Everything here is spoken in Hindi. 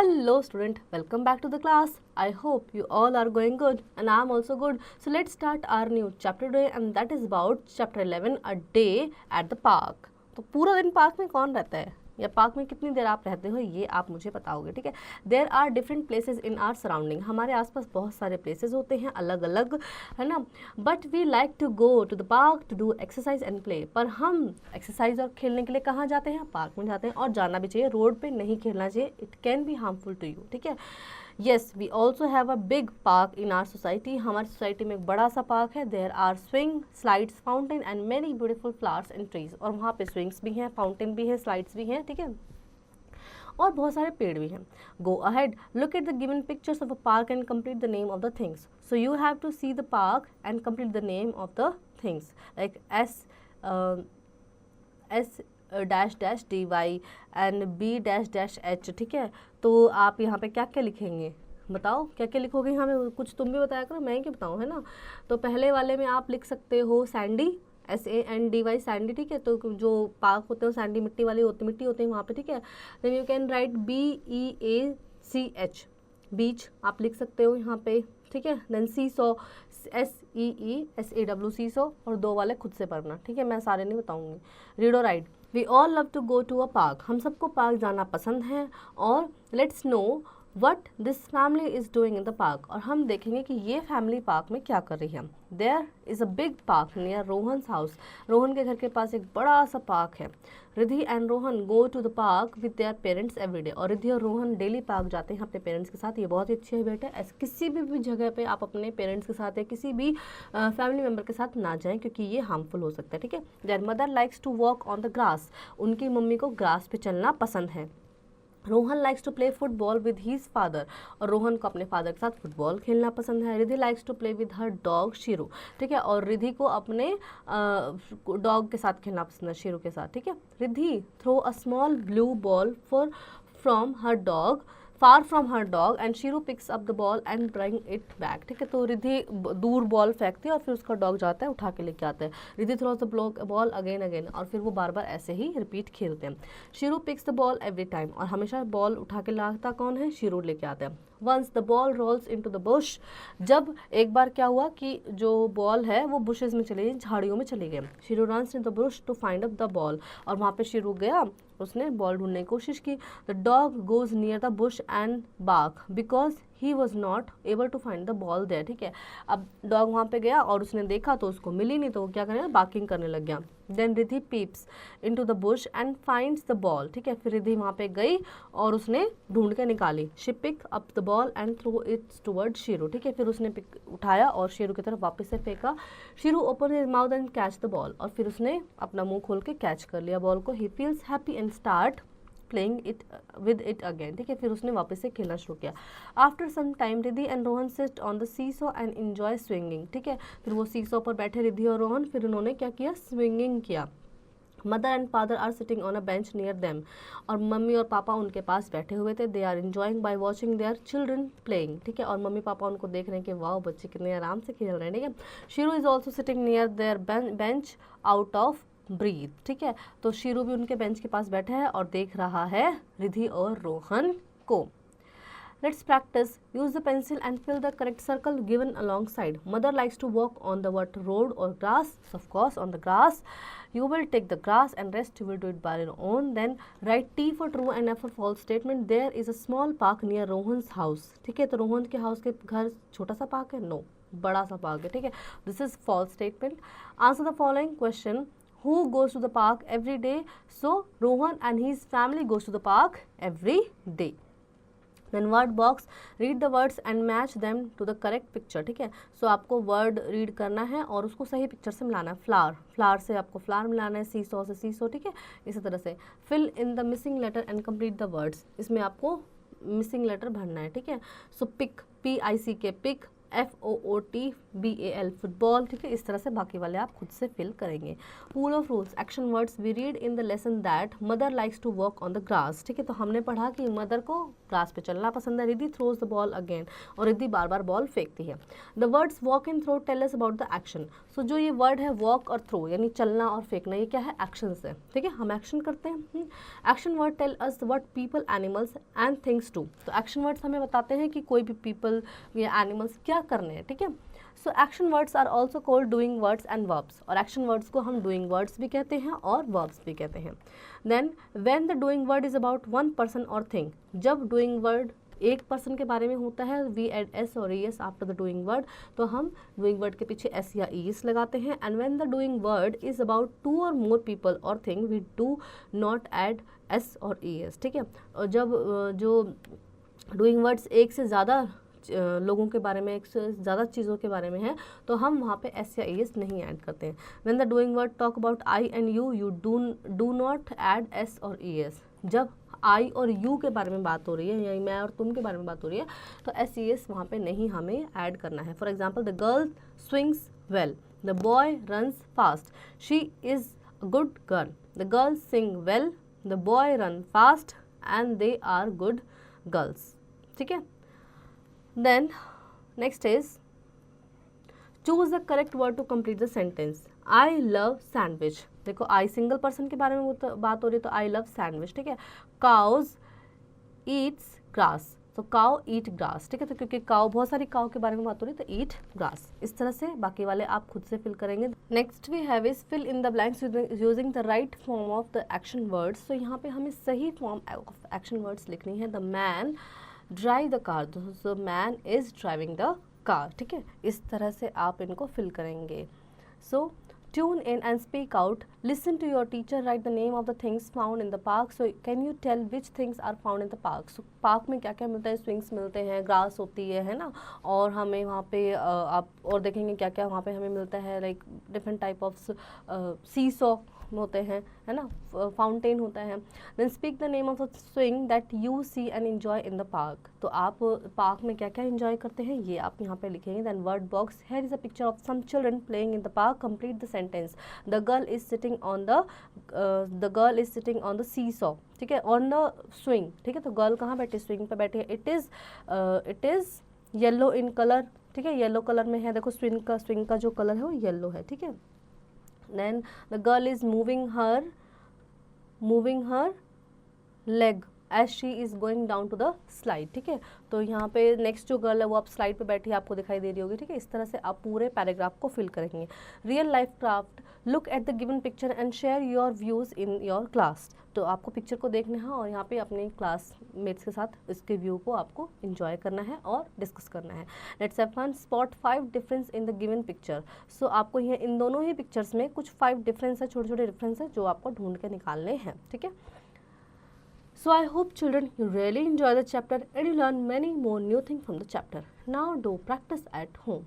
Hello student, welcome back to the class. I hope you all are going good and I am also good. So let's start our new chapter today and that is about chapter 11 a day at the park. तो पूरा दिन पार्क में कौन रहता है या पार्क में कितनी देर आप रहते हो ये आप मुझे बताओगे, ठीक है। There are different places in our surrounding, हमारे आसपास बहुत सारे प्लेसेस होते हैं अलग अलग, है ना। But we like to go to the park to do exercise and play, पर हम एक्सरसाइज और खेलने के लिए कहाँ जाते हैं? पार्क में जाते हैं, और जाना भी चाहिए, रोड पे नहीं खेलना चाहिए, it can be harmful to you, ठीक है। Yes we also have a big park in our society, हमारी सोसाइटी में एक बड़ा सा पार्क है। There are swing, slides, fountain and many beautiful flowers and trees, और वहाँ पे स्विंग्स भी हैं, फाउंटेन भी है, स्लाइड्स भी हैं, ठीक है, और बहुत सारे पेड़ भी हैं। Go ahead, look at the given pictures of a park and complete the name of the things. So you have to see the park and complete the name of the things, like S dash dash D Y and B dash dash H, ठीक है। तो आप यहाँ पे क्या क्या लिखेंगे, बताओ क्या क्या लिखोगे? यहाँ पे कुछ तुम भी बताया करो, मैं क्या बताऊँ, है ना। तो पहले वाले में आप लिख सकते हो सैंडी, SANDY सैंडी, ठीक है। तो जो पार्क होते हैं सैंडी मिट्टी वाली मिट्टी होते हैं वहाँ पे, ठीक है। Then you can write BEACH, beach आप लिख सकते हो यहाँ पे, ठीक है। देन सीसो, SEESAW सीसो, और दो वाले खुद से पढ़ना, ठीक है, मैं सारे नहीं बताऊँगी। रीड और write, we all love to go to a park, हम सबको पार्क जाना पसंद है। और let's know what this family is doing in the park, और हम देखेंगे कि ये फैमिली पार्क में क्या कर रही है। There is a big park near Rohan's house, Rohan के घर के पास एक बड़ा सा पार्क है। Riddhi and Rohan go to the park with their parents every day, और रिद्धि और रोहन डेली पार्क जाते हैं अपने पेरेंट्स के साथ। ये बहुत ही अच्छी है बेटा, ऐसे किसी भी जगह पे आप अपने पेरेंट्स के साथ या किसी भी फैमिली मेम्बर के साथ ना जाएं, क्योंकि ये हार्मफुल हो सकता है, ठीक है। Their mother likes to walk on the grass, उनकी मम्मी को ग्रास पे चलना पसंद है। Rohan likes to play football with his father, और रोहन को अपने फादर के साथ फुटबॉल खेलना पसंद है। Riddhi likes to play with her dog Sheeru, ठीक है, और रिद्धि को अपने डॉग के साथ खेलना पसंद है, शीरू के साथ, ठीक है। Riddhi throw a small blue ball from her dog far from her dog and Sheeru picks up the ball and bring it back, ठीक है। तो रिद्धि दूर बॉल फेंकती है और फिर उसका डॉग जाता है उठा के लेके आता है। Riddhi throws the ball again again, और फिर वो बार बार ऐसे ही रिपीट खेलते हैं। Sheeru picks the ball every time, और हमेशा बॉल उठा के लाता कौन है? शीरू लेके आता है। Once the ball rolls into the bush, जब एक बार क्या हुआ कि जो बॉल है वो बुशेज में चली गई, झाड़ियों में चली गई। Sheeru runs in the bush to find up the ball, और वहाँ पे शीरू गया, उसने बॉल ढूंढने की कोशिश की। The dog goes near the bush and bark because he was not able to find the ball there, ठीक है। अब डॉग वहाँ पे गया और उसने देखा तो उसको मिली नहीं, तो वो क्या करने, बार्किंग करने लग गया। Then Riddhi peeps into the bush and finds the ball, ठीक है। फिर रिद्धि वहाँ पे गई और उसने ढूंढ के निकाली। She pick up the ball and throw its toward Sheeru, ठीक है। फिर उसने उठाया और शीरू की तरफ वापस से फेंका। Shiru open his mouth and catch the ball, और फिर उसने अपना मुंह खोल के कैच कर लिया बॉल को। He feels happy and start playing it with it again, ठीक है। फिर उसने वापस से खेलना शुरू किया। After some time Riddhi and Rohan sit on the seesaw and enjoy swinging, ठीक है। फिर वो सीसो पर बैठे रिद्धि और रोहन, फिर उन्होंने क्या किया, स्विंगिंग किया। Mother and father are sitting on a bench near them, और मम्मी और पापा उनके पास बैठे हुए थे। They are enjoying by watching their children playing, ठीक है। और मम्मी पापा उनको देख रहे हैं कि वाह बच्चे कितने आराम से खेल रहे हैं, ठीक है। Sheeru is also sitting near their bench out of breath, ठीक है। तो शीरू भी उनके बेंच के पास बैठा है और देख रहा है रिद्धि और रोहन को। Let's practice. Use the pencil and fill the correct circle given alongside. Mother likes to walk on the what, road or grass? So of course on the grass. You will take the grass and rest you will do it by your own. Then write T for true and F for false statement. There is a small park near Rohan's house. ठीक है, तो रोहन के हाउस के घर छोटा सा पार्क है? नो, बड़ा सा पार्क है, ठीक है। This is false statement. Answer the following question. Who goes to the park every day? So Rohan and his family goes to the park every day. Then word box, read the words and match them to the correct picture, ठीक है। सो आपको वर्ड रीड करना है और उसको सही पिक्चर से मिलाना है। फ्लावर से आपको फ्लावर मिलाना है, सीसो से सीसो, ठीक है। इसी तरह से fill in the missing letter and complete the words, इसमें आपको मिसिंग लेटर भरना है, ठीक है। So pick, PICK pick, FOOTBAL football, ठीक है। इस तरह से बाकी वाले आप खुद से फिल करेंगे। Pool of rules, action words, we read in the lesson that mother likes to walk on the grass, ठीक है। तो हमने पढ़ा कि मदर को ग्रास पे चलना पसंद है। Riddhi throws the ball again, और रिद्धि बार बार बॉल फेंकती है। The words walk and throw tell us about the action. So जो ये वर्ड है वॉक और थ्रो यानी चलना और फेंकना, ये क्या है, एक्शन है, ठीक है। हम एक्शन करते हैं। Action word tell us what people, animals and things do. तो एक्शन वर्ड्स हमें बताते हैं कि कोई भी पीपल या एनिमल्स क्या करने हैं, ठीक है। So action words are also called doing words and verbs, और एक्शन वर्ड्स को हम डूइंग वर्ड्स भी कहते हैं और वर्ब्स भी कहते हैं। Then when the doing word is about one person or thing, जब डूइंग वर्ड एक पर्सन के बारे में होता है, we add S or S after the doing word, तो हम डूइंग वर्ड के पीछे एस या ई एस लगाते हैं। And when the doing word is about two or more people or thing, we do not add S or E S, ठीक है। और जब जो डूइंग वर्ड्स एक से ज़्यादा लोगों के बारे में, एक से ज़्यादा चीज़ों के बारे में है, तो हम वहाँ पे एस या एस नहीं ऐड करते हैं। When the doing word talk about I and you, you do not add S or E S. जब आई और यू के बारे में बात हो रही है, यानी मैं और तुम के बारे में बात हो रही है, तो एस ई एस वहाँ पे नहीं हमें ऐड करना है। For example, the girl swings well, the boy runs fast, she is a good girl. The girls sing well, the boy run fast and they are good girls, ठीक है। Then next is choose the correct word to complete the sentence. I love sandwich, देखो आई सिंगल पर्सन के बारे में बात हो रही है, तो आई लव सैंडविच, ठीक है। काउज ईट्स ग्रास, तो काउ ईट ग्रास, ठीक है। तो क्योंकि काउ, बहुत सारी काउ के बारे में बात हो रही है, तो ईट ग्रास। इस तरह से बाकी वाले आप खुद से फिल करेंगे। Next we have is fill in the blanks using the right form of the action words. तो यहाँ पे हमें सही फॉर्म ऑफ एक्शन वर्ड्स लिखनी है। The man drive the car, the man is driving the car, ठीक है। इस तरह से आप इनको फिल करेंगे। सो tune in and speak out, listen to your teacher, write the name of the things found in the park. So can you tell which things are found in the park? So park में क्या क्या मिलता है, swings मिलते हैं, grass होती है ना, और हमें वहाँ पे आप और देखेंगे क्या क्या वहाँ पे हमें मिलता है, like different type of seesaw होते हैं, है ना, फाउंटेन होता है। Then speak the name of the swing that you see and enjoy in the park. तो आप पार्क में क्या क्या एंजॉय करते हैं, ये आप यहाँ पे लिखेंगे। Then word box, here is a picture of some children playing in the park, complete the sentence. The girl is sitting on the seesaw, ठीक है, ऑन द स्विंग, ठीक है। तो गर्ल कहाँ बैठी, स्विंग पे बैठी है। It is yellow in colour, ठीक है, येलो कलर में है। देखो स्विंग का जो कलर है वो येलो है, ठीक है। Then the girl is moving her leg as she is going down to the slide, ठीक है। तो यहाँ पे नेक्स्ट जो गर्ल है वो आप स्लाइड पे बैठी आपको दिखाई दे रही होगी, ठीक है। इस तरह से आप पूरे पैराग्राफ को फिल करेंगे। Real life craft, look at the given picture and share your views in your class. तो आपको पिक्चर को देखना है और यहाँ पे अपने क्लासमेट्स के साथ इसके व्यू को आपको एंजॉय करना है और डिस्कस करना है। Let's have fun, spot 5 difference in the given picture. So आपको ये इन दोनों ही पिक्चर्स में कुछ 5 डिफरेंस है, छोटे छोटे डिफरेंस है, जो आपको ढूंढ के निकालने हैं, ठीक है। So I hope children you really enjoy the chapter and you learn many more new things from the chapter. Now do practice at home.